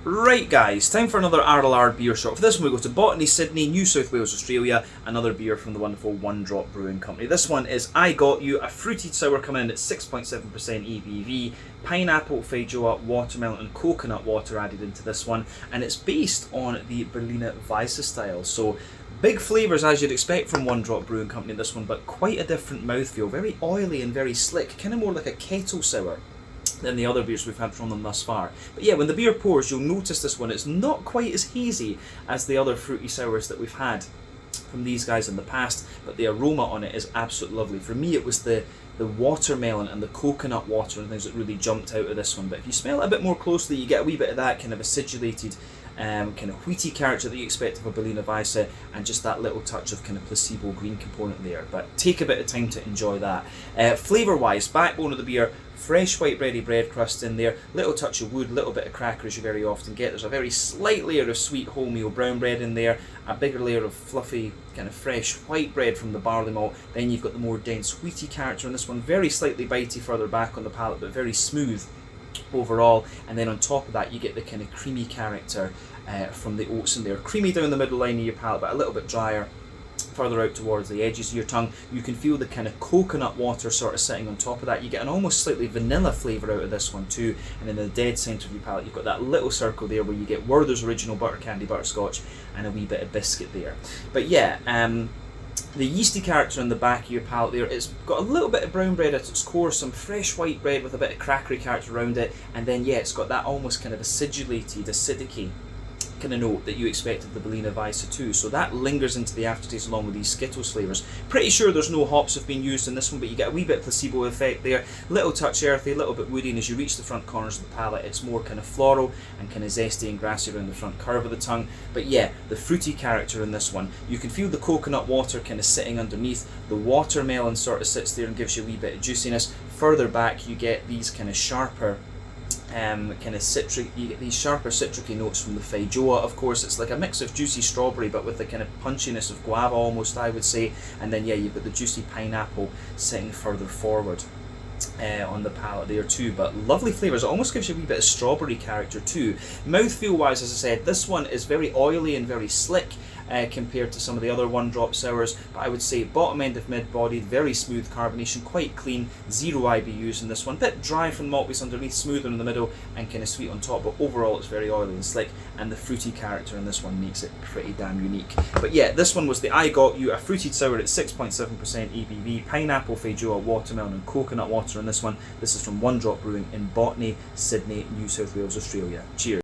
Right guys, time for another RLR beer shot. For this one we go to Botany, Sydney, New South Wales, Australia. Another beer from the wonderful Drop Brewing Company. This one is I Got You, a fruity sour coming in at 6.7% ABV. Pineapple, feijoa, watermelon and coconut water added into this one. And it's based on the Berliner Weisse style. So big flavours as you'd expect from Drop Brewing Company this one, but quite a different mouthfeel. Very oily and very slick, kind of more like a kettle sour than the other beers we've had from them thus far. But yeah, when the beer pours, you'll notice this one, it's not quite as hazy as the other fruity sours that we've had from these guys in the past, but the aroma on it is absolutely lovely. For me, it was the watermelon and the coconut water and things that really jumped out of this one. But if you smell it a bit more closely, you get a wee bit of that kind of acidulated kind of wheaty character that you expect of a Berliner Weisse, and just that little touch of kind of placebo green component there. But take a bit of time to enjoy that. Flavour wise, backbone of the beer, fresh white bready bread crust in there, little touch of wood, little bit of cracker as you very often get. There's a very slight layer of sweet wholemeal brown bread in there, a bigger layer of fluffy kind of fresh white bread from the barley malt. Then you've got the more dense wheaty character in this one, very slightly bitey further back on the palate, but very smooth overall. And then on top of that you get the kind of creamy character from the oats in there, creamy down the middle line of your palate, but a little bit drier further out towards the edges of your tongue. You can feel the kind of coconut water sort of sitting on top of that. You get an almost slightly vanilla flavour out of this one too, and in the dead centre of your palate you've got that little circle there where you get Werther's original butter candy butterscotch and a wee bit of biscuit there. But yeah, the yeasty character in the back of your palate there, it's got a little bit of brown bread at its core, some fresh white bread with a bit of crackery character around it, and then yeah, it's got that almost kind of acidulated, acidic kind of note that you expect of the Berliner Weisse too. So that lingers into the aftertaste along with these Skittles flavours. Pretty sure there's no hops have been used in this one, but you get a wee bit of placebo effect there, little touch earthy, a little bit woody, and as you reach the front corners of the palate it's more kind of floral and kind of zesty and grassy around the front curve of the tongue. But yeah, the fruity character in this one, you can feel the coconut water kind of sitting underneath, the watermelon sort of sits there and gives you a wee bit of juiciness. Further back you get these kind of sharper kind of citric, you get these sharper citricy notes from the feijoa. Of course, it's like a mix of juicy strawberry but with the kind of punchiness of guava almost, I would say. And then yeah, you've got the juicy pineapple sitting further forward on the palate there too. But lovely flavours. It almost gives you a wee bit of strawberry character too. Mouthfeel wise, as I said, this one is very oily and very slick compared to some of the other Drop sours, but I would say bottom end of mid-bodied, very smooth carbonation, quite clean, 0 IBUs in this one, bit dry from the malt base underneath, smoother in the middle and kind of sweet on top, but overall it's very oily and slick, and the fruity character in this one makes it pretty damn unique. But yeah, this one was the I Got You, a fruited sour at 6.7% ABV, pineapple, feijoa, watermelon and coconut water in this one. This is from Drop Brewing in Botany, Sydney, New South Wales, Australia. Cheers.